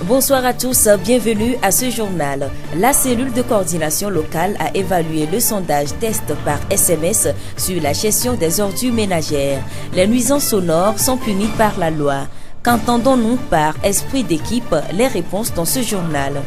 Bonsoir à tous, bienvenue à ce journal. La cellule de coordination locale a évalué le sondage test par SMS sur la gestion des ordures ménagères. Les nuisances sonores sont punies par la loi. Qu'entendons-nous par esprit d'équipe? Les réponses dans ce journal.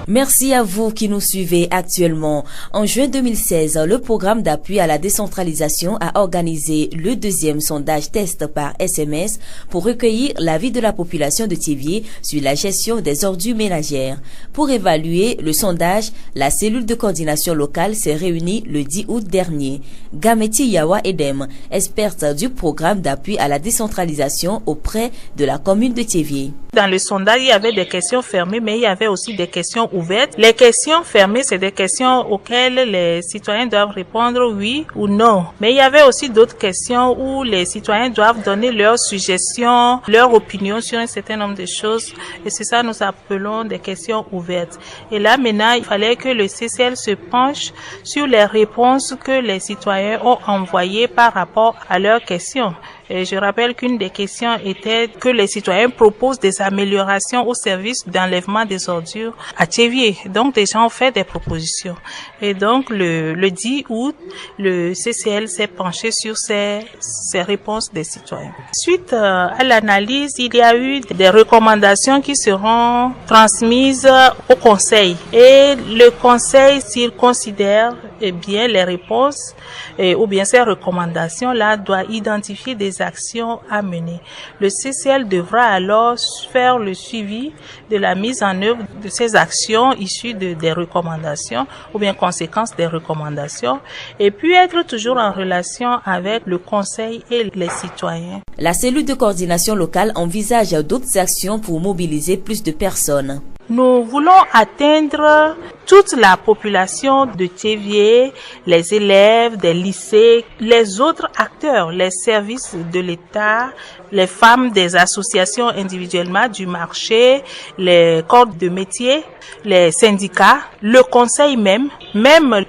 Merci à vous qui nous suivez actuellement. En juin 2016, le programme d'appui à la décentralisation a organisé le deuxième sondage test par SMS pour recueillir l'avis de la population de Thiévié sur la gestion des ordures ménagères. Pour évaluer le sondage, la cellule de coordination locale s'est réunie le 10 août dernier. Gameti Yawa Edem, experte du programme d'appui à la décentralisation auprès de la commune de Thiévié. Dans le sondage, il y avait des questions fermées, mais il y avait aussi des questions ouvertes. Les questions fermées, c'est des questions auxquelles les citoyens doivent répondre oui ou non. Mais il y avait aussi d'autres questions où les citoyens doivent donner leurs suggestions, leur opinion sur un certain nombre de choses. Et c'est ça nous appelons des questions ouvertes. Et là, maintenant, il fallait que le CCL se penche sur les réponses que les citoyens ont envoyées par rapport à leurs questions. Et je rappelle qu'une des questions était que les citoyens proposent des améliorations au service d'enlèvement des ordures à Thiévié. Donc, des gens ont fait des propositions. Et donc, le 10 août, le CCL s'est penché sur ces réponses des citoyens. Suite à l'analyse, il y a eu des recommandations qui seront transmises au conseil. Et le conseil, s'il considère bien les réponses ou bien ces recommandations-là, doit identifier des actions à mener. Le CCL devra alors faire le suivi de la mise en œuvre de ces actions issues des recommandations ou bien conséquences des recommandations et puis être toujours en relation avec le conseil et les citoyens. La cellule de coordination locale envisage d'autres actions pour mobiliser plus de personnes. Nous voulons atteindre toute la population de Thiévié, les élèves des lycées, les autres acteurs, les services de l'État, les femmes des associations individuellement du marché, les corps de métier, les syndicats, le conseil même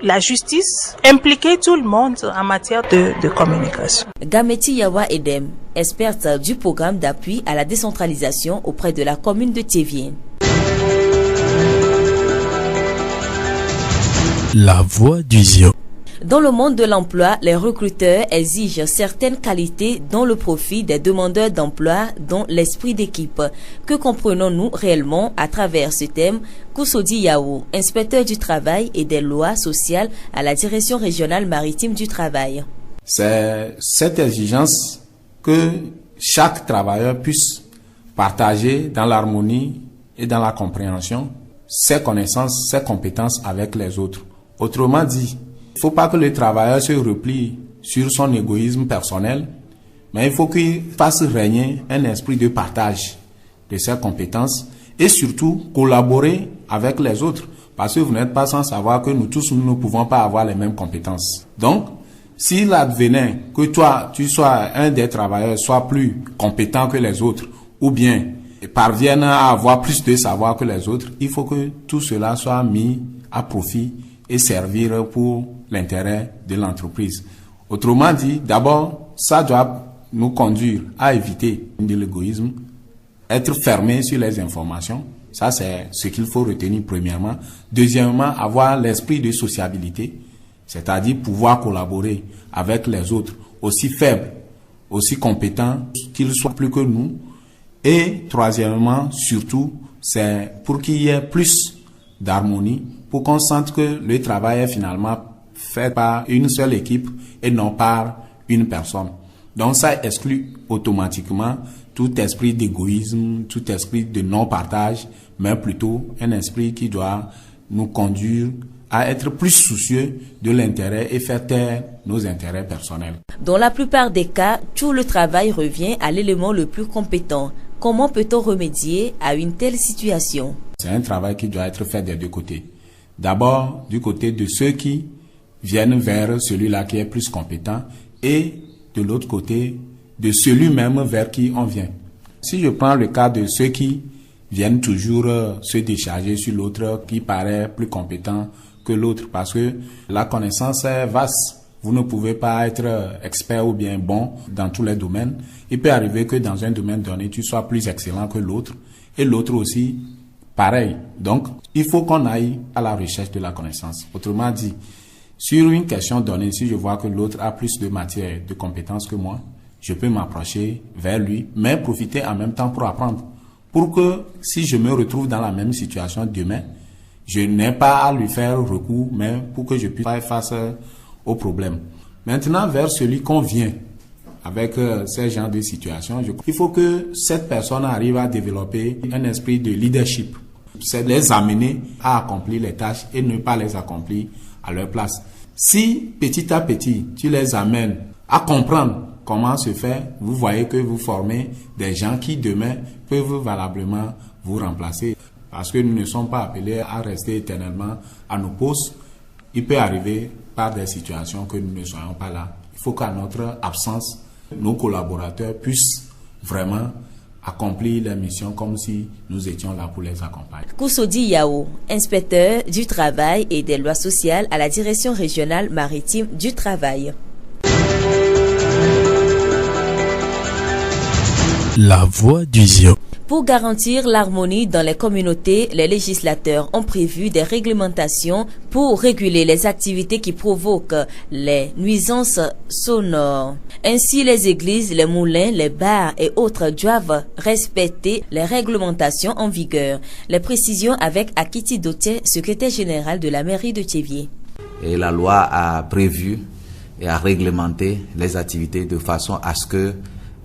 la justice, impliquer tout le monde en matière de communication. Gameti Yawa Edem, experte du programme d'appui à la décentralisation auprès de la commune de Thiévié. La voix du Zion. Dans le monde de l'emploi, les recruteurs exigent certaines qualités dans le profit des demandeurs d'emploi, dont l'esprit d'équipe. Que comprenons-nous réellement à travers ce thème? Kousodi Yao, inspecteur du travail et des lois sociales à la direction régionale maritime du travail. C'est cette exigence que chaque travailleur puisse partager dans l'harmonie et dans la compréhension ses connaissances, ses compétences avec les autres. Autrement dit, il ne faut pas que le travailleur se replie sur son égoïsme personnel, mais il faut qu'il fasse régner un esprit de partage de ses compétences et surtout collaborer avec les autres, parce que vous n'êtes pas sans savoir que nous tous nous ne pouvons pas avoir les mêmes compétences. Donc, s'il advenait que toi, tu sois un des travailleurs, soit plus compétent que les autres, ou bien parviennent à avoir plus de savoir que les autres, il faut que tout cela soit mis à profit et servir pour l'intérêt de l'entreprise. Autrement dit, d'abord, ça doit nous conduire à éviter de l'égoïsme, être fermé sur les informations. Ça, c'est ce qu'il faut retenir premièrement. Deuxièmement, avoir l'esprit de sociabilité, c'est-à-dire pouvoir collaborer avec les autres, aussi faibles, aussi compétents qu'ils soient plus que nous. Et troisièmement, surtout, c'est pour qu'il y ait plus d'harmonie, pour qu'on sente que le travail est finalement fait par une seule équipe et non par une personne. Donc ça exclut automatiquement tout esprit d'égoïsme, tout esprit de non-partage, mais plutôt un esprit qui doit nous conduire à être plus soucieux de l'intérêt et faire taire nos intérêts personnels. Dans la plupart des cas, tout le travail revient à l'élément le plus compétent. Comment peut-on remédier à une telle situation? C'est un travail qui doit être fait des deux côtés. D'abord, du côté de ceux qui viennent vers celui-là qui est plus compétent et de l'autre côté, de celui-même vers qui on vient. Si je prends le cas de ceux qui viennent toujours se décharger sur l'autre qui paraît plus compétent que l'autre, parce que la connaissance est vaste. Vous ne pouvez pas être expert ou bien bon dans tous les domaines. Il peut arriver que dans un domaine donné, tu sois plus excellent que l'autre et l'autre aussi pareil. Donc, il faut qu'on aille à la recherche de la connaissance. Autrement dit, sur une question donnée, si je vois que l'autre a plus de matière, de compétences que moi, je peux m'approcher vers lui, mais profiter en même temps pour apprendre. Pour que si je me retrouve dans la même situation demain, je n'ai pas à lui faire recours, mais pour que je puisse faire face au problème. Maintenant, vers celui qu'on vient avec ces genres de situations, il faut que cette personne arrive à développer un esprit de leadership. C'est les amener à accomplir les tâches et ne pas les accomplir à leur place. Si petit à petit, tu les amènes à comprendre comment se fait, vous voyez que vous formez des gens qui demain peuvent valablement vous remplacer. Parce que nous ne sommes pas appelés à rester éternellement à nos postes. Il peut arriver par des situations que nous ne soyons pas là. Il faut qu'à notre absence, nos collaborateurs puissent vraiment accomplir leur mission comme si nous étions là pour les accompagner. Kousodi Yao, inspecteur du travail et des lois sociales à la direction régionale maritime du travail. La voix du Zion. Pour garantir l'harmonie dans les communautés, les législateurs ont prévu des réglementations pour réguler les activités qui provoquent les nuisances sonores. Ainsi, les églises, les moulins, les bars et autres doivent respecter les réglementations en vigueur. Les précisions avec Akiti Doté, secrétaire général de la mairie de Thiévié. Et la loi a prévu et a réglementé les activités de façon à ce que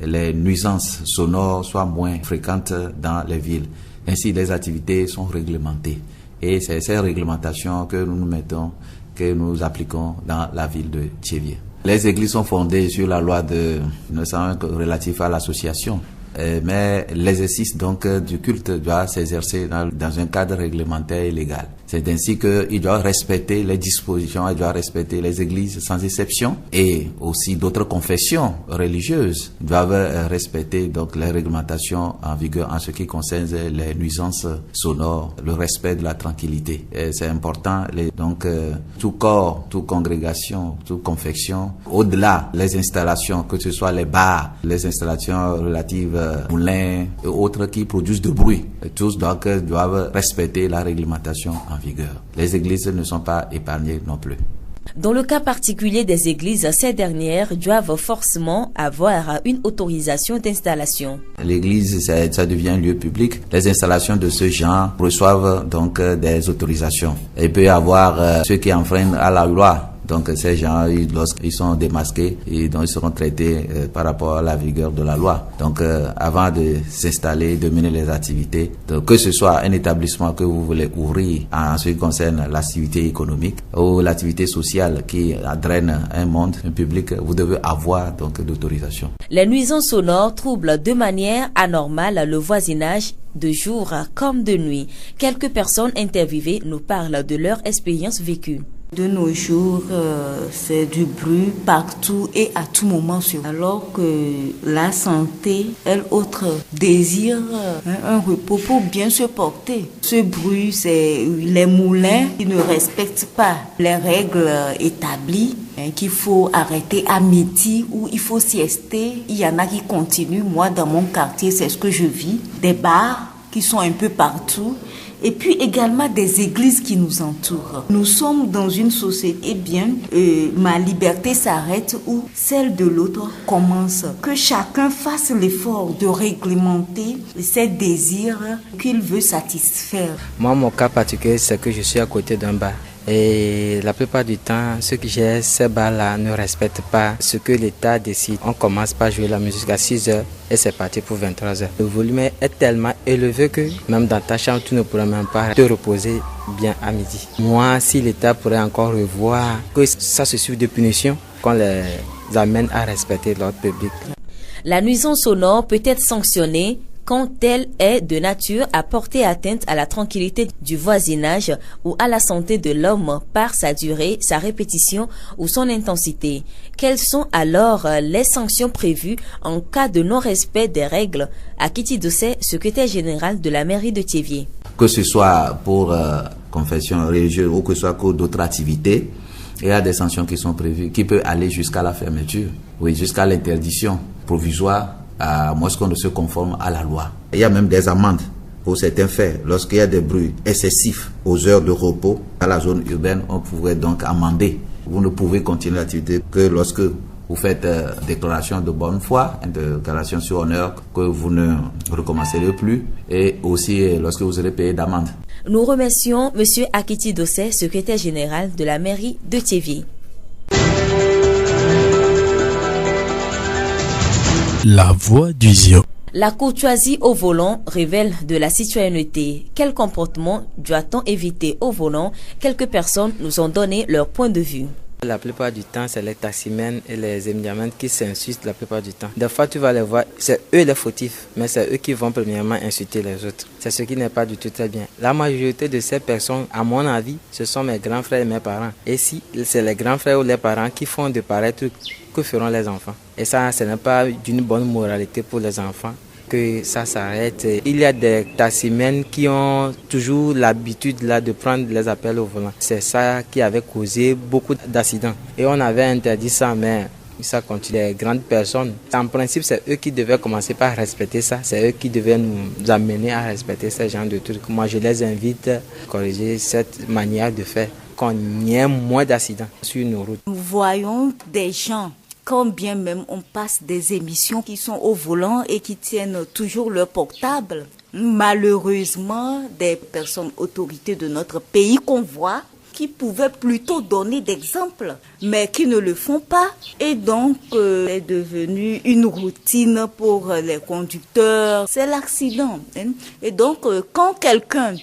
les nuisances sonores soient moins fréquentes dans les villes. Ainsi, les activités sont réglementées. Et c'est ces réglementations que nous mettons, que nous appliquons dans la ville de Thiévié. Les églises sont fondées sur la loi de 1901 relative à l'association. Mais l'exercice donc du culte doit s'exercer dans un cadre réglementaire et légal. C'est ainsi qu'il doit respecter les dispositions, il doit respecter les églises sans exception et aussi d'autres confessions religieuses doivent respecter donc les réglementations en vigueur en ce qui concerne les nuisances sonores, le respect de la tranquillité. Et c'est important, donc tout corps, toute congrégation, toute confession, au-delà les installations, que ce soit les bars, les installations relatives moulins et autres qui produisent du bruit, et tous donc doivent respecter la réglementation en vigueur. Les églises ne sont pas épargnées non plus. Dans le cas particulier des églises, ces dernières doivent forcément avoir une autorisation d'installation. L'église, ça devient un lieu public. Les installations de ce genre reçoivent donc des autorisations. Il peut y avoir ceux qui enfreignent à la loi. Donc ces gens, lorsqu'ils sont démasqués, ils seront traités par rapport à la vigueur de la loi. Donc avant de s'installer, de mener les activités, donc, que ce soit un établissement que vous voulez ouvrir en ce qui concerne l'activité économique ou l'activité sociale qui draine un monde, un public, vous devez avoir donc d'autorisation. Les nuisances sonores troublent de manière anormale le voisinage de jour comme de nuit. Quelques personnes interviewées nous parlent de leur expérience vécue. De nos jours, c'est du bruit partout et à tout moment. Alors que la santé, elle autre désire un repos pour bien se porter. Ce bruit, c'est les moulins qui ne respectent pas les règles établies, qu'il faut arrêter à midi ou il faut siester. Il y en a qui continuent. Moi, dans mon quartier, c'est ce que je vis. Des bars qui sont un peu partout. Et puis également des églises qui nous entourent. Nous sommes dans une société, ma liberté s'arrête où celle de l'autre commence. Que chacun fasse l'effort de réglementer ses désirs qu'il veut satisfaire. Moi, mon cas particulier, c'est que je suis à côté d'un bar. Et la plupart du temps, ceux qui gèrent ces bars-là ne respectent pas ce que l'État décide. On commence par jouer la musique à 6h et c'est parti pour 23h. Le volume est tellement élevé que même dans ta chambre, tu ne pourras même pas te reposer bien à midi. Moi, si l'État pourrait encore revoir que ça se suive de punitions, qu'on les amène à respecter l'ordre public. La nuisance sonore peut être sanctionnée quand elle est de nature à porter atteinte à la tranquillité du voisinage ou à la santé de l'homme par sa durée, sa répétition ou son intensité. Quelles sont alors les sanctions prévues en cas de non-respect des règles? Akiti Dossé, secrétaire général de la mairie de Thiévié. Que ce soit pour confession religieuse ou que ce soit pour d'autres activités, Et il y a des sanctions qui sont prévues, qui peuvent aller jusqu'à la fermeture, oui, jusqu'à l'interdiction provisoire, à moins qu'on ne se conforme à la loi. Il y a même des amendes pour certains faits. Lorsqu'il y a des bruits excessifs aux heures de repos à la zone urbaine, on pourrait donc amender. Vous ne pouvez continuer l'activité que lorsque vous faites déclaration de bonne foi, déclaration sur honneur que vous ne recommencerez plus, et aussi lorsque vous serez payé d'amende. Nous remercions M. Akiti Dossé, secrétaire général de la mairie de Thiévié. La voix du Zion. La courtoisie au volant révèle de la citoyenneté. Quel comportement doit-on éviter au volant? Quelques personnes nous ont donné leur point de vue. La plupart du temps, c'est les taximens et les émiamens qui s'insultent la plupart du temps. Des fois, tu vas les voir, c'est eux les fautifs, mais c'est eux qui vont premièrement insulter les autres. C'est ce qui n'est pas du tout très bien. La majorité de ces personnes, à mon avis, ce sont mes grands frères et mes parents. Et si c'est les grands frères ou les parents qui font de pareils trucs, que feront les enfants? Et ça, ce n'est pas d'une bonne moralité pour les enfants que ça s'arrête. Il y a des taximens qui ont toujours l'habitude là de prendre les appels au volant. C'est ça qui avait causé beaucoup d'accidents. Et on avait interdit ça, mais ça continue. Les grandes personnes, en principe, c'est eux qui devaient commencer par respecter ça. C'est eux qui devaient nous amener à respecter ce genre de trucs. Moi, je les invite à corriger cette manière de faire, qu'on y ait moins d'accidents sur nos routes. Nous voyons des gens, quand bien même on passe des émissions qui sont au volant et qui tiennent toujours leur portable. Malheureusement, des personnes autorités de notre pays qu'on voit, qui pouvaient plutôt donner d'exemples, mais qui ne le font pas. Et donc, c'est devenu une routine pour les conducteurs. C'est l'accident. Et donc, quand quelqu'un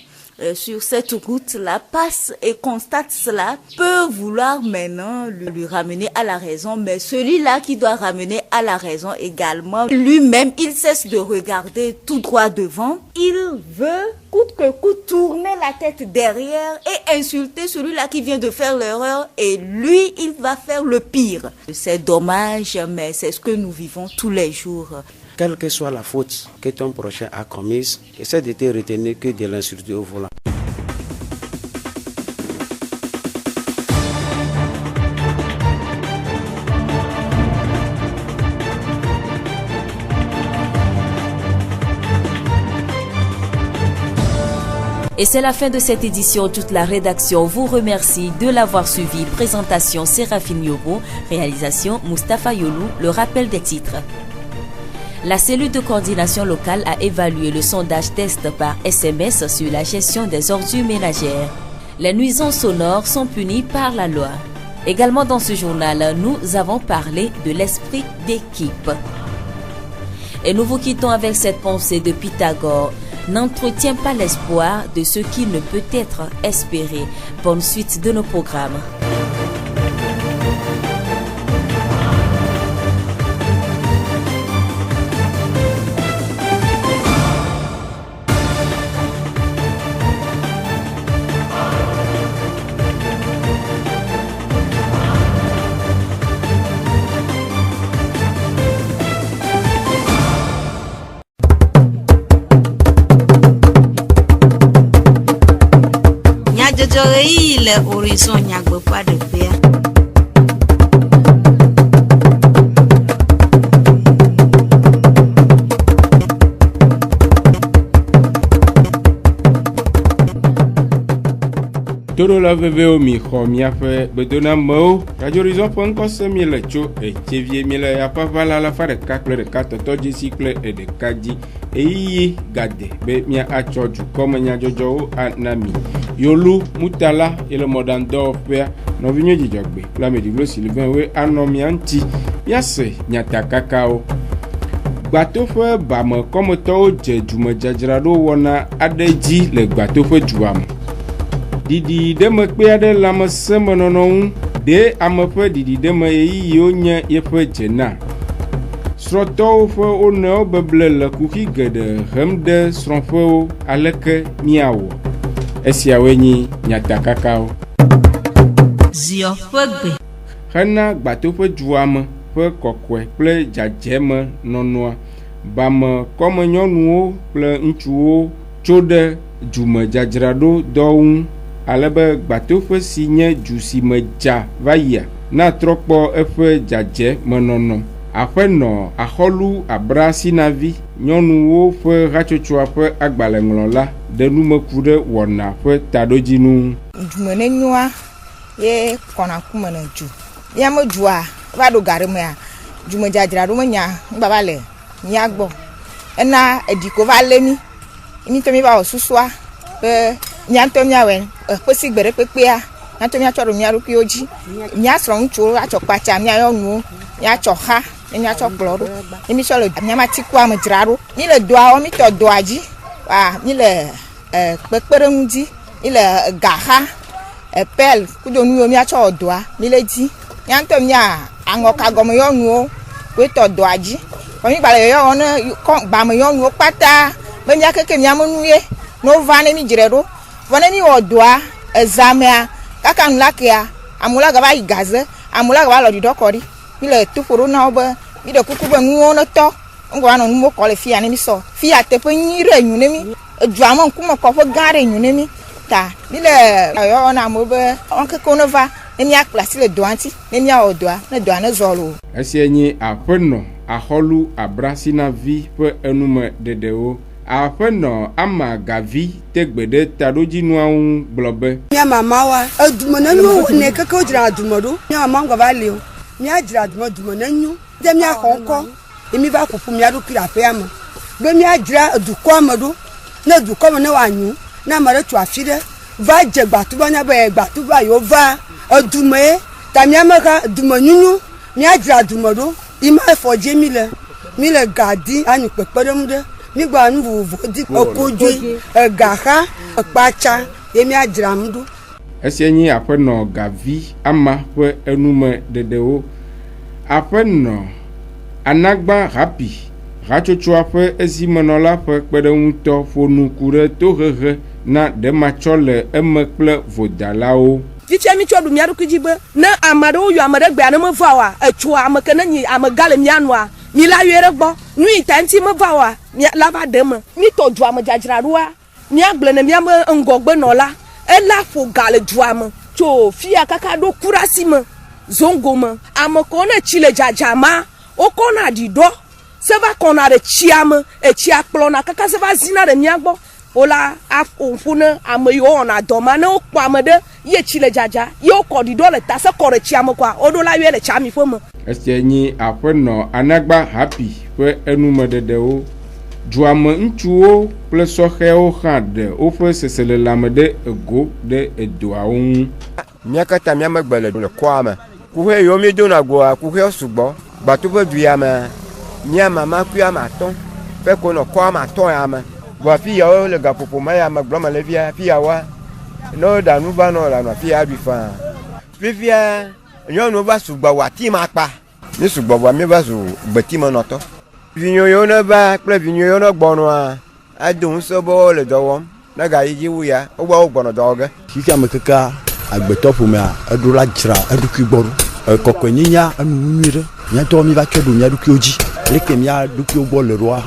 sur cette route-là passe et constate cela, peut vouloir maintenant lui ramener à la raison, mais celui-là qui doit ramener à la raison également, lui-même, il cesse de regarder tout droit devant, il veut coûte que coûte tourner la tête derrière et insulter celui-là qui vient de faire l'erreur, et lui, il va faire le pire. C'est dommage, mais c'est ce que nous vivons tous les jours. Quelle que soit la faute que ton prochain a commise, essaie de te retenir que de l'insulter au volant. Et c'est la fin de cette édition. Toute la rédaction vous remercie de l'avoir suivi. Présentation Séraphine Yobo, réalisation Mustapha Yolou, le rappel des titres. La cellule de coordination locale a évalué le sondage test par SMS sur la gestion des ordures ménagères. Les nuisances sonores sont punies par la loi. Également dans ce journal, nous avons parlé de l'esprit d'équipe. Et nous vous quittons avec cette pensée de Pythagore. N'entretiens pas l'espoir de ce qui ne peut être espéré. Bonne suite de nos programmes. Le horizon nyagbe pas de paix. Todo la veveo mi xɔ miaƒe gbedonamewo. Radio Horizon ƒe ŋkɔse mi le tso Thiévié mi le aƒe vala la fa ɖeka kple ɖeka tɔtɔ dzesi kple ɖeka dzi. Eyiyi gade be mia atsɔ dukɔme nyadzɔdzɔwo ana mi. Yolu Mutala ele mɔɖaŋudɔwɔƒea nɔvinyo dzidzɔgbe kple Ameɖiblo Sylvain we anɔ mia ŋuti. Miase nyatakakawo. Gbatoƒe bame kɔmetɔwo dze dzumedzadzraɖo wɔna aɖe dzi le gbatoƒe dua me. Didi ɖeme kpe aɖe le amesemenɔnɔ ŋu ɖe ame ƒe didi ɖeme yeyiwo nye yeƒe dzena. Srɔ̃tɔwo ƒe wonewo beble le kuxi geɖe hem ɖe srɔ̃ƒewo aleke miawɔ. Esiawoe nye nyatakakawo. Zio ƒe gbe. Hena gbatoƒe duame ƒe kɔkɔe kple dzadzeme nɔnɔa, bame kɔmenyɔnuwo kple ŋutsuwo tso ɖe dzumedzadzraɖo dɔwo ŋu ale be gbatoƒe si nye du si me dza va yia na trɔ kpɔ eƒe dzadze menɔnɔ. Aƒenɔ Axɔlu Abrasinavi, nyɔnuwo ƒe hatsotsoa ƒe agbalẽŋlɔla ɖe numeku ɖe wɔna ƒe taɖodzinu. Dumenenyoa ye kɔna kume ne du. Míame dua va ɖo ga ɖe mea, dumedzadzra ɖo menya ŋgbava le mía gbɔ. Ena ediko va lé mí. Mí ŋutɔ mí va wɔ susua be mía ŋutɔ míawɔe kpesi gbe ɖe kpekpea, mía ŋutɔ míatsɔ ɖo mía ɖokuiwo dzi. Mía srɔ̃ŋutsuwo atsɔ kpatsa mía nyɔnuwo, míatsɔ xa, míatsɔ kplɔ ɖo. Mí tsɔ le mía matikua me dzra ɖo. Mí le doa wɔ, mí tɔ doa dzi. Mí le kpekpeɖeŋu dzi, mí le gaxa, pel kudo nuwo míatsɔ wɔ doa, mí le dzi. Mía ŋutɔ mía aŋɔka gɔme nyɔnuwo woe tɔ doa dzi. Mí gbalẽ yɔ ne gbame nyɔnuwo kpata be mía keke mía me nu ye no va ne mí dzre ɖo. Vɔ ne mí wɔ doa ezamea kaka nu la kea amewo la gava yi gaze, amewo la gava lɔ ɖiɖɔ kɔ ɖi. Mí le toƒo ɖo na wo be mí ɖe kuku be nuwo ne tɔ ŋgɔ anɔ nuwo kɔ le fia ne mí sɔ. Fia teƒe nyui ɖe nyu ne mí. Edua me ŋkume kɔƒe gã ɖe nyu ne mí. Ta mí le yɔ na amewo be wɔn kekewo ne va ne mía kpla asi le doa ŋuti ne mía wɔ doa ne doa ne zɔ lo. Esia nye Aƒenɔ Axɔlu Abrasinavi ƒe enume ɖeɖewo. Aƒenɔ Ama Gavi tegbe ɖe taɖodzinuawo ŋu gblɔ be. Mía mamawoa edumenenu ne keke wodzra dume ɖo. Mía mama ŋgɔ va li o. Mía dzra dumenenu de mía xɔ ŋkɔ ye mí va ƒoƒu mía ɖokui le aƒea me. Be mía dzra dukɔa me ɖo. Ne dukɔ me ne wòanyu, ne ame ɖe tso afi ɖe va dze gbatuba nya be gbatuba yewo va edume ye. Ta mía me ka dumenyunyu mía dzra dume ɖo. Ima efɔ dzi mí le gadi anyi kpekpeɖeŋu ɖe. Mí gba nu vovovo di kodzoe, gaxa, kpatsa ye mía dzram ɖo. Esia nye Aƒenɔ Gavi Ama ƒe enume ɖeɖewo. Aƒenɔ Anagba Hapi, hatsotsoa ƒe ezimenɔla ƒe kpeɖeŋutɔ ƒo nu ku ɖe tohehe na ɖematsɔ le eme kple vodalawo. Fifia mí tsɔ ɖu mía ɖokui dzi be ne ame aɖewo yɔ ame ɖe gbea ne meva oa, etsoa ame ke ne nyi ame gã le mía nua, mí la yɔe ɖe gbɔ. Nu yi ta ŋuti meva oa, la va ɖe me. Mí tɔ dua me dzadzra ɖoa, mía gblẽ ne míame ŋgɔgbenɔla, ela ƒo ga le dua me tso fia kaka ɖo kurasi me, zongo me. Ame kewo ne tsi le dzadza ma, wokɔna ɖiɖɔ, se va kɔna ɖe tsia me, etsia kplɔna kaka se va zina ɖe mía gbɔ. Wola aƒoƒu ne ame yiwo wɔna dɔ ma ne wokpɔ ame ɖe ye tsi le dzadza ye wokɔ ɖiɖɔ le ta se kɔ ɖe tsia me koa woɖo la yɔe le tsamiƒe me. Esia nye Aƒenɔ Anagba Hapi ƒe enume ɖeɖewo. Duame ŋutsuwo kple sɔhɛwo hã ɖe woƒe seselelame ɖe ego ɖe edoawo ŋu. Mía katã mía megbe le kɔa me. Kuxe yiwo mí dona goa kuxewo sugbɔ. Gbatoƒe du ya me mía mama kui ame atɔ̃ ƒe ko nɔ kɔ ame atɔ̃ ya me. Voa fi yawo le gaƒoƒo ma ya me gblɔm le fia fi yawoa ne woɖa nu va nɔ le anɔ fi ya ɖui faa. Fifia nyɔnuwo va sugbɔ wɔ ati ma kpa. Mí sugbɔ vɔa mí va zu gbeti me nɔtɔ. Vinyoyo ne va kple vinyoyo ne gbɔnɔa ado ŋusẽ be wole dɔ wɔm ne gayi dzi wu ya wogbɔ wo gbɔnɔ dɔ wɔ ge. Fifia me keka agbetɔ ƒomea eɖo la dzra eɖokui gbɔ ɖo. Kɔkɔenyinya enu nyui ɖe. Míatɔ mí va tsɔ ɖo mía ɖokuiwo dzi. Leke mía ɖokuiwo gbɔ le ɖoa.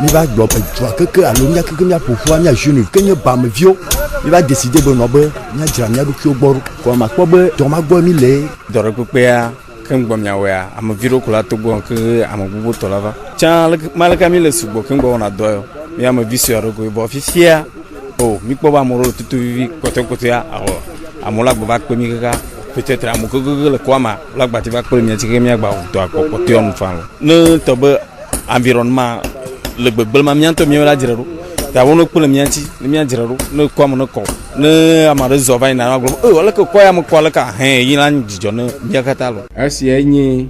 Mi va gbɔ edua keke alo mía keke mía ƒoƒua mía jeune ke nye bameviwo mi va décider be nɔ be mía dzra mía ɖokuiwo gbɔ ɖo ko ma kpɔ be dɔma gbɔ mi le dɔɖekpekpea ke ŋgbɔ miawɔa ame vi ɖewo ko la togbɔ ke ame gbogbo tɔ la va tsã maleka mi le sugbɔ ke ŋgbɔ wɔna dɔ yɔ mi ame vi sue aɖe koe bɔ fifia o mi kpɔ be ame ɖewo tutu vivi kpɔtɔkpɔtɔa awɔ amewo la gbɔ va kpe mi kaka peut-être ame kekeke le kɔa ma la gbati va kpe mia tsi ke mia gba dɔ akpɔkpɔtɔa nu fa ne tɔ be environnement le gbegble ma mía ŋutɔ míawo la dzra ɖo ta wo ne kpe le mía ŋuti ne mía dzra ɖo ne kɔ ame ne kɔ ne ame aɖe zɔ va yina na gblɔ aleke kɔ ya me kɔ aleke ahɛ yi la dzidzɔ ne mía katã lɔ. Esia nye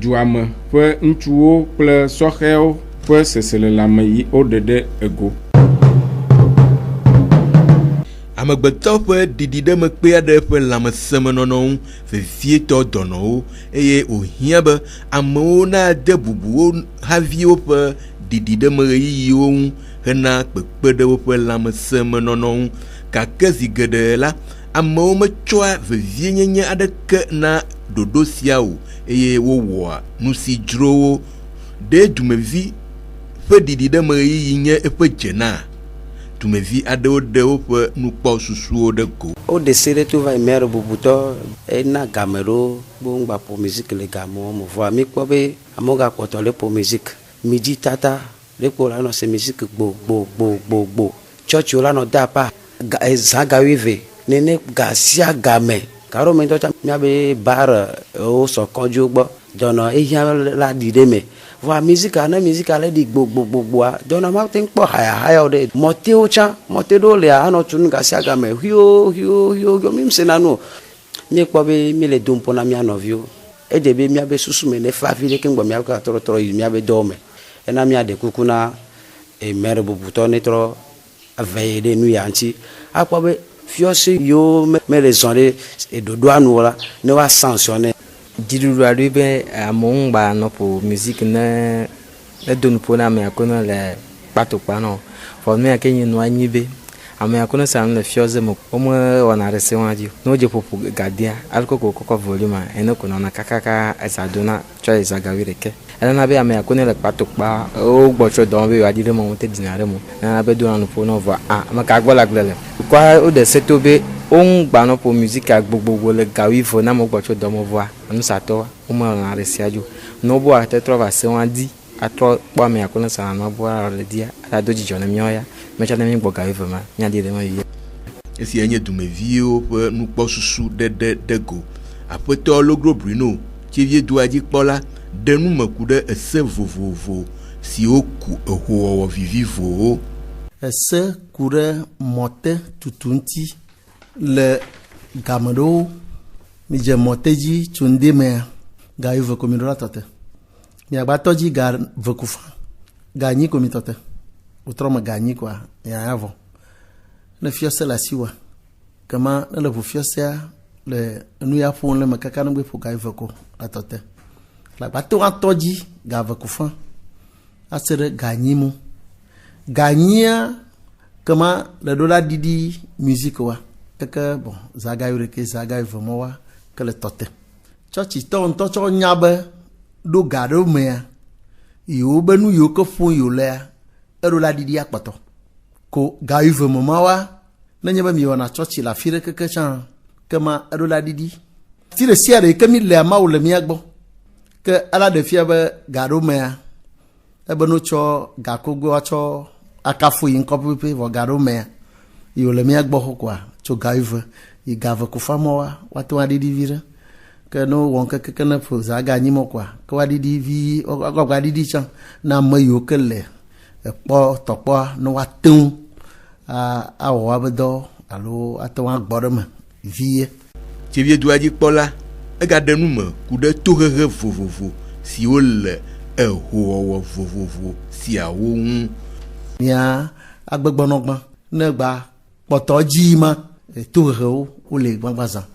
duame ƒe ŋutsuwo kple sɔhɛwo ƒe seselelame yi wo ɖe ɖe ego. Amegbetɔ ƒe ɖiɖiɖemekpe aɖe ƒe lãmesẽmenɔnɔwo vevietɔ dɔnɔwo eye wòhiã be amewo nade bubu wo haviwo ƒe ɖiɖiɖemeɣeyiyiwo ŋu hena kpekpe ɖe woƒe lãmesẽmenɔnɔwo ŋu gake zi geɖe la amewo metsɔa vevienyenye aɖeke na ɖoɖo sia o eye wowɔa nu si dzrowo ɖe dumevi ƒe ɖiɖiɖemeɣeyiyi nye eƒe dzena dumevi aɖewo ɖe woƒe nukpɔ susuwo ɖe go. Au décès tout va mère bubuto et na gamero bon ba pour musique les gamo mo voit mi ko be amoga ko to le pour musique midi tata le ko la no c'est musique bo church la no da pa zaga wive nene gasia game karo me to mi abe bar o so konjo gbo dono e ya la dide me voit musique ana musique ala di bo dono ma tin po haya de mote ocha mote do le ano tun gasia game hio mi senano mi ko be mi le dumpo na mi anovio e de be mi abe susu me ne fa vile ken gbo mi aka toro mi abe dome e na mi ade kukuna e mere bubuto ne tro veille de nuit anti akwa be fiose yo me les onde e dodo anu la ne wa sanctionner diru aribe amongba no pour musique ne le don pona me akona le patokpa no for me akenyi no anyibe ame akona san le fiose mo omo wana rese wadio no je popo gadia alkoko volume ene kono na kakaka esadona cho ezagawire ke na be ame akona le patokpa o gbocho don be adire mo te dinare mo na be do anu po no vo maka gbola glele kwa o de setobe on gba no po musique agbogbo le gawi fo na mo gbocho don mo vo anu sato o mo na rese adio no bo ate trova se wadi atro po ame akona san no bo le dia ala doji jona mioya mecha na mi gboga we ma nya de ma yi esi enye dumevio pe nukpo susu de go apeto logro bruno chevie duaji kpola denu maku de ese vovovo si oku eho vivivo ese kure mote tutunti le gamado mi je moteji tunde me ga yuve komidora tote mi agbatoji ga vekufa ga nyi komitote utroma ganyi kwa ya avo le fiose la siwa kama le bu fiose le nu ya fon le makaka no gbe fo ga iveko atote la bato antoji ga vekufa asere ganyi mu ganyia kama le dola didi musique wa kaka bon zaga yureke zaga ivomo wa kele tote chochi to cho nyabe do gado me yo benu yo ko fun yo le erola didi akpato ko gaive mamawa na nyeba mi wana chochi la fire keke chan kama erola didi ti le siare kemi le ma o le mi agbo ke ala de fia be gado mea e beno cho gakogo acho akafu yin kopepe vo gado mea yo le mi agbo kwa cho gaive i gave ko famowa watu adidi vire ke no won keke na fo za ga nyimo kwa ko adidi vi o ga adidi chan na mayo kele po topo no watun a o abedo alo atwa gbodoma vie chevie duaji kpola e ga denu me ku de tohehe vovovo si o le eho vovovo si awo hun ya agbegbonogba negba potoji ma tohehe o le gbagbaza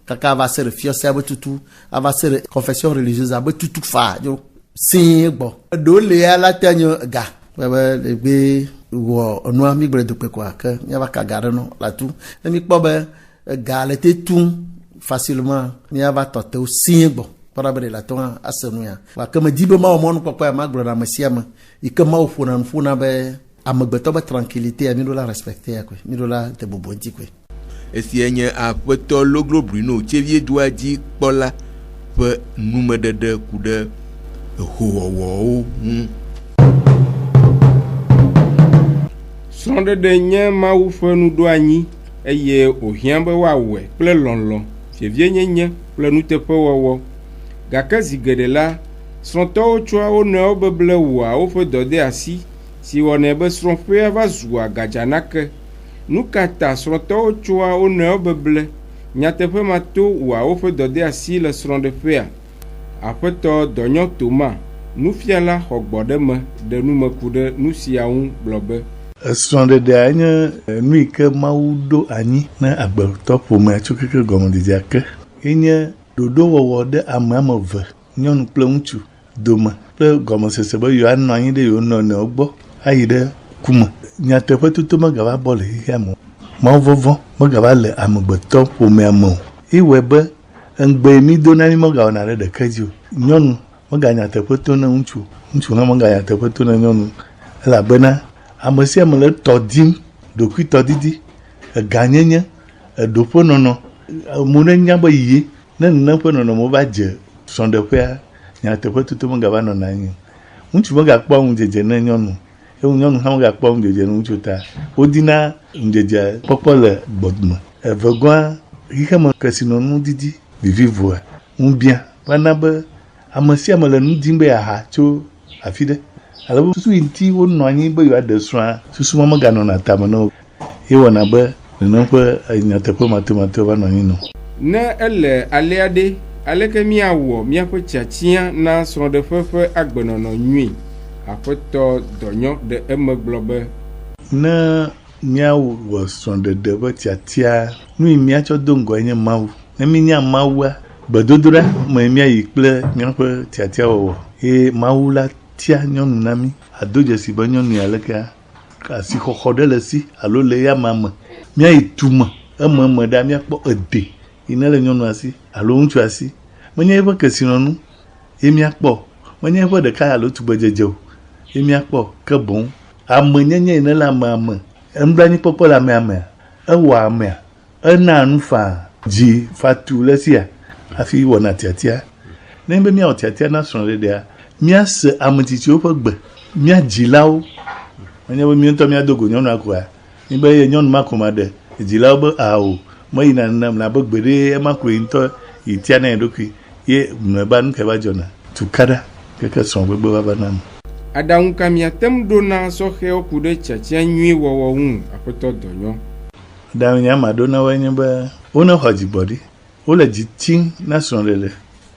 kaka va ser fiose abetutu ava ser confession religieuse abetutu fa jo sin gbo do le ala tanyo ga bebe be wo onu ami gbre do pe kwa ke nya ba ka gare no la tu mi po be ga le te tu facilement nya ba to te sin gbo para be la ton asenu ya wa ke me dibe ma o mon papa ma gbre na masiama i ke ma o funa be amagbeto be tranquillité ami do la respecter kwa mi do la te bobonti kwa esi enye apeto logro bruno chevie duaji kpola pe numedede kude ehowo sonde de nye mawu fenu do anyi eye ohia be wawe kple lɔlɔ fievie nye kple nuteƒe wɔwɔ gake zigede la srɔ̃tɔwo tsɔa wo nɔewo beble wɔa woƒe dɔ de asi si wɔnɛ be srɔ̃ƒea va zua gadzanake nukata srɔ̃tɔwo tsɔa wo nɔewo beble nyateƒe ma to wɔa woƒe dɔ de asi le srɔ̃ɖeƒea aƒetɔ dɔnyɔ toma nufiala xɔ gbɔɖe me ɖe numeku ɖe nu siawo ŋu gblɔ be srɔ̃ɖeɖea nye nu yi ke Mawu ɖo anyi na agbetɔ ƒomea tso keke gɔmedzedzea ke enye ɖoɖo wɔwɔ ɖe ame eve nyɔnu kple ŋutsu dome kple gɔmesese be yewoanɔ anyi ɖe yewo nɔnɔewo gbɔ ayi ɖe kume nyateƒe toto megava bɔ le xexea me mawuvɔvɔ megava le amegbetɔ ƒomea me o iwɔe be ŋgbe mi do na mi megawɔna ɖe ɖeke dzi o nyɔnu meganyateƒe to na ŋutsu ŋutsu hã meganyateƒe to na nyɔnu elabena ame sia ame le tɔ dim ɖokuitɔ didi eganyenye eɖoƒe nɔnɔ mo ne nya be yie ne nene ƒe nɔnɔme va dze srɔ̃ɖeƒea nyateƒe tutu megava nɔna anyi ŋutsu megakpɔ ŋudzedze ne nyɔnu eye nyɔnu hã megakpɔ ŋudzedze ne ŋutsu ta wodina ŋudzedze kpɔkpɔ le gbɔdome evegɔa xixeme kesinɔnu didi vivivoa ŋubia vana be ame sia ame le nu dim be aha tso afi ɖe ale susu yi ŋuti wonɔ anyi be yewoaɖe srɔ̃a susu ma meganɔna tame na wo ye wɔna be nenem ƒe nyateƒe matemato va nɔ anyi nɔ. Ne ele alea ɖe aleke míawɔ míaƒe tiatia na srɔ̃ɖeƒe ƒe agbenɔnɔ nyui aƒetɔ dɔnyɔ ɖe eme gblɔ be ne míawɔ srɔ̃ɖeɖe ƒe tiatia nu yi míatsɔ do ŋgɔe nye Mawu ne mínya Mawua gbedodoɖa me míayi kple míaƒe tiatia wɔwɔ eye Mawu la tia nyɔnu na mí ado dzesi be nyɔnu ya lekea asixɔxɔ ɖe le esi alo le ya ma me míayi tume ememe ɖa míakpɔ ede yi ne le nyɔnua si alo ŋutsua si menye eƒe kesinɔnu ye míakpɔ menye eƒe ɖeka alo tugbedzedze o ye míakpɔ ke boŋ amenyenye yi ne le amea me nublanuikpɔkpɔ le amea ewɔ amea ena nu faa dzi fatu le sia hafi wɔna tiatia ne be míawɔ tiatia na srɔ̃ɖeɖea míase ametsitsiwo ƒe gbe míadzilawo menye be mí ŋutɔ míadogo nyɔnua koa mi be ye nyɔnu ma ko ma ɖe dzilawo be awo meyina nenam na be gbeɖe ema koe ŋutɔ yi tia na ye ɖokui ye mlɔeba nu ke va dzɔna tukaɖa keke srɔ̃gbegbe va nam. Aɖaŋu ka miatem ɖo na sɔhɛwo ku ɖe tiatia nyui wɔwɔ ŋu aƒetɔ dɔnyɔ. Aɖaŋu nye ama ɖo na woe nye be wone xɔ dzigbɔɖi wole dzi tim na srɔ̃ɖeɖe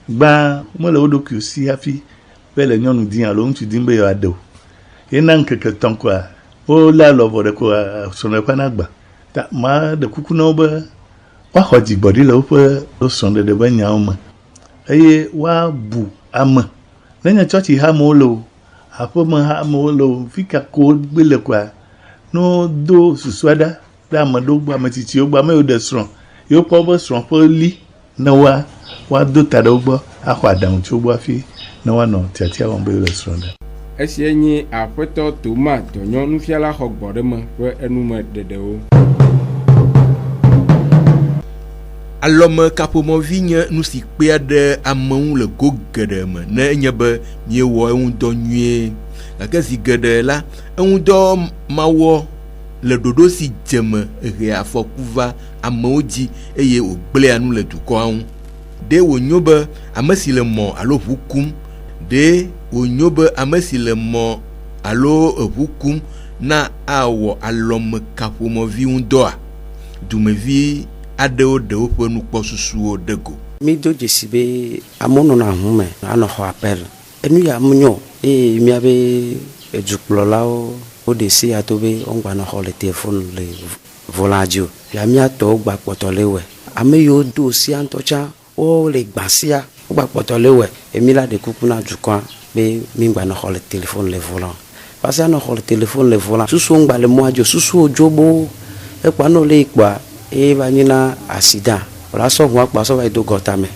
gbã mele wo ɖokuiwo si hafi be le nyɔnu dim alo ŋutsu dim be yewoaɖe o yena ŋkeke tɔ̃ koa wole alɔvɔ ɖe koa srɔ̃ɖeƒea na gba ta ma ɖe kuku na wo be woaxɔ dzigbɔɖi le woƒe srɔ̃ɖeɖe ƒe nyawo me eye woabu ame nenye tsɔtsi ha amewo le o aƒeme ha amewo le o fika ko gbe le koa no do susua ɖa ɖe ame ɖewo gbɔ ame tsitsiwo gbɔ ame yiwo ɖe srɔ̃ yewo kpɔ woƒe srɔ̃ ƒe li ne woado ta ɖe wo gbɔ axɔ aɖaŋu tso wo gbɔ hafi ne woanɔ tiatia wɔm be wole srɔ̃ ɖe. Esia nye aƒetɔ Toma dɔnyɔ nufiala xɔ gbɔɖeme ƒe enume ɖeɖewo. Alɔme kaƒomɔvi nye nu si kpea ɖe amewo le go geɖe me ne enye be miewɔ eŋudɔ nyuie gake zi geɖe la eŋudɔ mawɔ le ɖoɖo si dzeme he afɔku va amewo dzi eye wògblẽa nu le dukɔa ŋu ɖe wònyo be ame si le mɔ alo ʋu kum ɖe wònyo be ame si le mɔ alo ʋu kum na awɔ alɔme kaƒomɔvi ŋudɔa dumevi aɖewo ɖe woƒe nukpɔsusuwo de go. Mi do dzesi be amewo nɔna hume anɔ xɔ apel enu ya menyo eye míabe edukplɔlawo woɖe se ato be wogbanɔ xɔ le telefone le volan dzi o ya míatɔwo gba kpɔtɔ le wɛ ame yiwo do sia ŋutɔ tsã wole gbasia wogba kpɔtɔ le wɛ emi la ɖe kuku na dukɔa be mi gbanɔ xɔ le telefone le volan parce que anɔ xɔ le telefone le volan susuwo ŋgba le mɔa dzo susuwo dzo bo ekpa no le kpa eva nyina accident la sɔ ʋua kpa sɔ va yi do gɔta me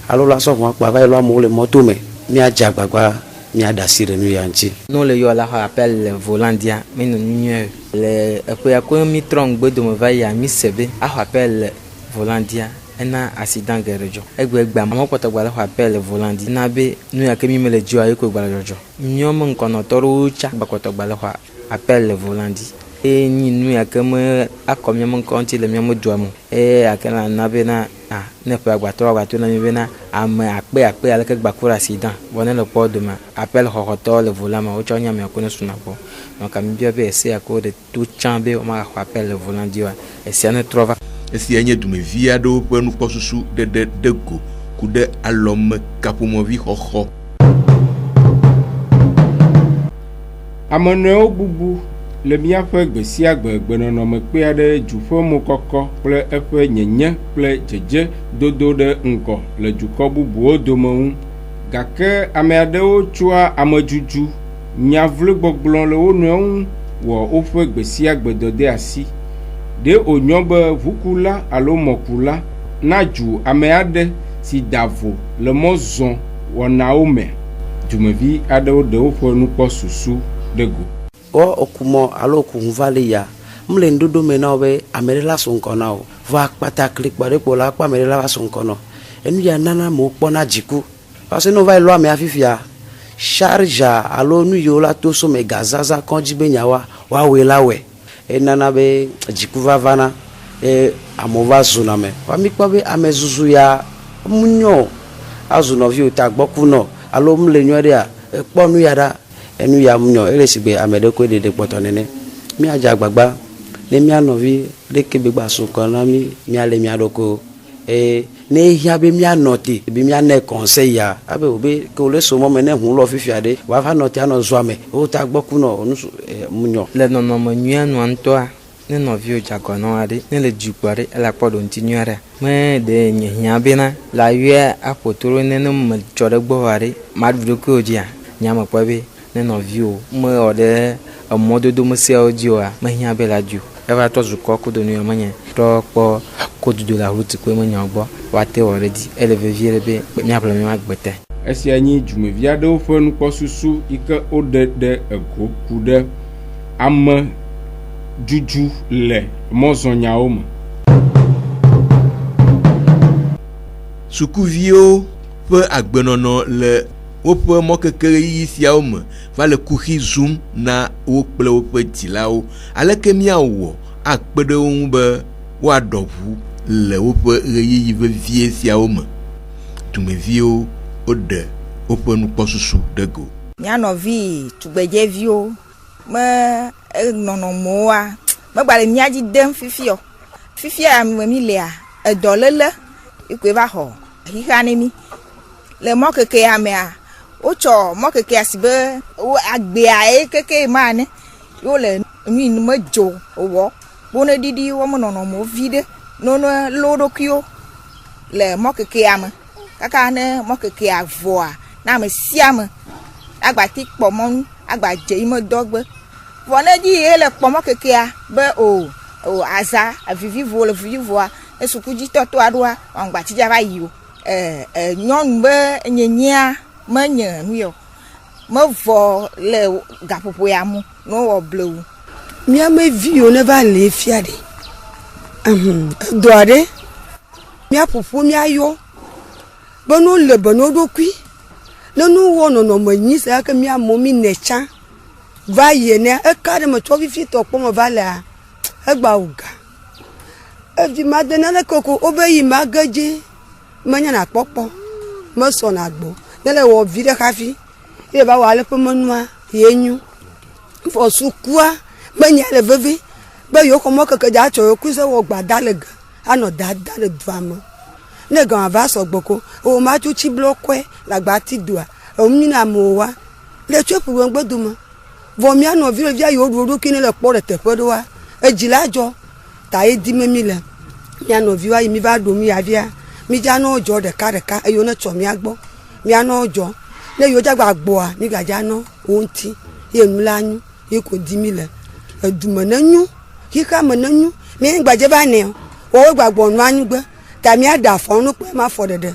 alo la sɔ ʋua kpa va yi lɔ amewo le moto me míadze agbagba míaɖe asi ɖe nu ya ŋuti. No le yɔ la xɔ appel le volant dia mi nɔ nyuie le eƒea ko mi trɔ ŋgbe dome va yia mi se be axɔ appel le volant dia ena accident geɖe dzɔ egbe gbe amewo kpɔtɔ gba le xɔ appel le volant di na be nu ya ke mi me le dzɔa yi ko gba le dzɔdzɔ míɔme ŋkɔnɔtɔ ɖewo tsa gba kpɔtɔ gba le xɔ appel le volant di eye nyi nu ya ke me akɔ míame ŋkɔ ŋuti le míame dua me eye ake la na bena ne ƒe agbatɔ na mi bena ame akpe aleke gba ko accident vɔ ne le kpɔ dome appel xɔxɔtɔ le volant me wotsɔ nyamea ko ne suna gbɔ donc mi bia be ese ya ko de to tsã be womaxɔ appel le volant di wa esia ne trɔ va. Esia nye dumevi aɖewo ƒe nukpɔsusu ɖeɖe de go ku ɖe alɔme kaƒomɔvi xɔxɔ. Amenɔewo bubu le míaƒe gbe sia gbe gbenɔnɔme kpea ɖe dzuƒemokɔkɔ kple eƒe nyenye kple dzedze dodo ɖe ŋgɔ le dukɔ bubuwo dome ŋu gake ame aɖewo tsɔa amedzudzu nyavlegbɔgblɔ le wo nɔewo ŋu wɔ woƒe gbe sia gbe dɔ de asi ɖe wònyɔ be ʋukula alo mɔkula nadzu ame aɖe si da vo le mɔ zɔm wɔnawo me dumevi aɖewo ɖe woƒe nukpɔsusu ɖe go. O okumɔ alo okuhu va le ya mle ndodo mena be amerela sonkona o va pata click bare po la pa amerela va sonkono enu ya nana mo pona jiku parce que no va lo ame afifia charge alo nu yo la to so me gazaza konji be nyawa wa we la we enana be jiku va vana amova zuna me wa mi kwa be amezuzu ya munyo azuno vi uta gboku no alo mle nywere a ponu yara enu ya munyo elesigbe amede ko dede poto nene mi aja gbagba le mi anovi le kebe gba so kan na mi ale mi adoko ne hia be mi anote be mi ane conseil ya abe obe ko le so mo me ne hun lo fifi ade wa fa note ano zo ame o ta gboku no onu munyo le nono mo nyu anu antoa ne no vi o jagono ade ne le jukware la podo ntinyare me de nyehia be na la yue apotoro ne no mo chore gbo are ma duro ko dia nyama kwabe ne no vi o mo ode modo do mo se odio a ma hia be la ju e va to zuko ko do ni omanye to po ko du la route ko mo nyagbo wa te already eleve viere be mi apla mi magbete esi anyi jumevia de ofenu posusu ike ode de ego kude am juju le mozonyawo mo sukuvio pe agbenono le woƒe mɔkekere yi siawo me va le kuxi zum na wo kple woƒe dzilawo aleke miawɔ akpe ɖe wo ŋu be woaɖɔ ʋu le woƒe ɣeyiɣi vevie siawo me. Dumeviwo woɖe woƒe nukpɔsusu ɖe go. Mianɔvi tugbedzeviwo me nɔnɔmowoa megbale miadzi dem fifia. Fifia mi lea edɔléle ikoe va xɔ xixa ne mi. Le mɔkekea mea wotsɔ mɔkekea si be agbea keke ma ne yo le nu me dzo wɔ bone didi wo me nɔnɔmo vi ɖe nono lo ɖokuiwo le mɔkekea me kaka ne mɔkekea vɔa na ame sia me agbati kpɔ mɔnu agba dze yi me dɔgbe vɔ ne di ye le kpɔ mɔkekea be o aza avivivo le vivivoa ne sukudzitɔtɔ aɖoa ɔngbati dza va yi o nyɔnu be nyenyea menye nu yɔ mevɔ le gaƒoƒo ya mu no wɔ blewu miame viwo ne va le fia de do aɖe miaƒoƒo miayɔ be no le be no ɖokui ne nu wɔ nɔnɔme nyi se ke miamo mi ne tsã va yene eka ɖe me tsɔ fifitɔ kpɔ me va lea egba wo ga evi ma de nane koko wobe yi ma gedze menya na kpɔkpɔ me sɔ na gbo ne le wɔ vi ɖe hafi ye va wɔ ale ƒe menua ye nyu fɔ sukua menya le veve be yewo xɔ mɔkeke dza tsɔ yewo kuise wɔ gbada le ge anɔ dada le dua me ne gama va sɔgbɔ ko o ma tso tsi blɔ kɔe le agbati dua o mi na amewo wa le tso ƒo ŋgbe dome vɔ mia nɔvi le via yewo ɖo ɖokui ne le kpɔ le teƒe ɖoa edzi la dzɔ ta ye di me mi le mia nɔvi wa yi mi va ɖo mi ya via mi dza nɔ dzɔ ɖeka eye ne tsɔ mia gbɔ mia nɔ dzɔ ne yewo dzagba gbɔa mi gadza nɔ wo ŋuti ye nu la nyu ye ko di mi le edume ne nyu xexa me ne nyu mi gbadze va nɛ wɔwo gbagbɔ nu anyigbe ta mia da afɔ nu kpe ma fɔ ɖeɖe.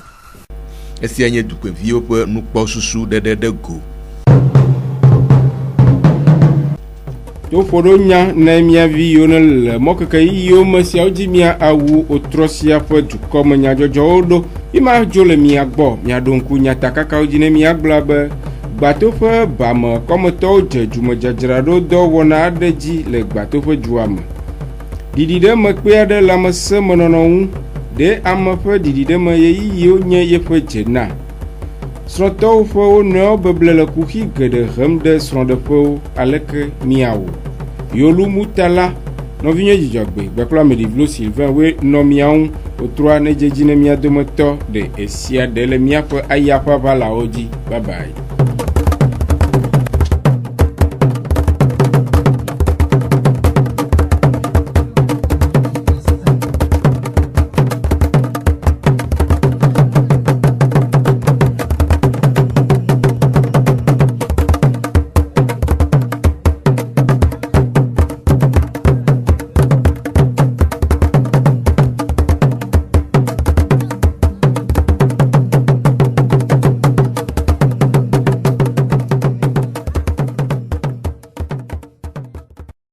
Esia nye dukɔviwo ƒe nukpɔsusu ɖeɖe ɖe go. Toƒo ɖo nya ne miavi yiwo ne le mɔkeke yiwo me siawo dzi mia awu otrɔ sia ƒe dukɔme nyadzɔdzɔwo ɖo yi ma dzo le mia gbɔ miaɖo ŋku nyatakakawo dzi ne miagblɔ be gbatoƒe bame kɔmetɔwo dze dzumedzadzraɖo dɔwɔna aɖe dzi le gbatoƒe dua me. Ɖiɖiɖeme kpe aɖe le amesemenɔnɔ ŋu ɖe ame ƒe ɖiɖiɖeme yeyiwo nye yeƒe dzena. Srɔ̃tɔwo ƒe wo nɔewo beble le kuxi geɖe hem ɖe srɔ̃ɖeƒewo aleke miawo. Yolu mutala nɔvinye dzidzɔgbe gbekpla Ameɖivlo Sylvain we nɔ miawo ŋu wotrɔa ne dzedzi ne mia dometɔ ɖe esia ɖe le miaƒe ayaƒaʋalawo dzi. Bye bye.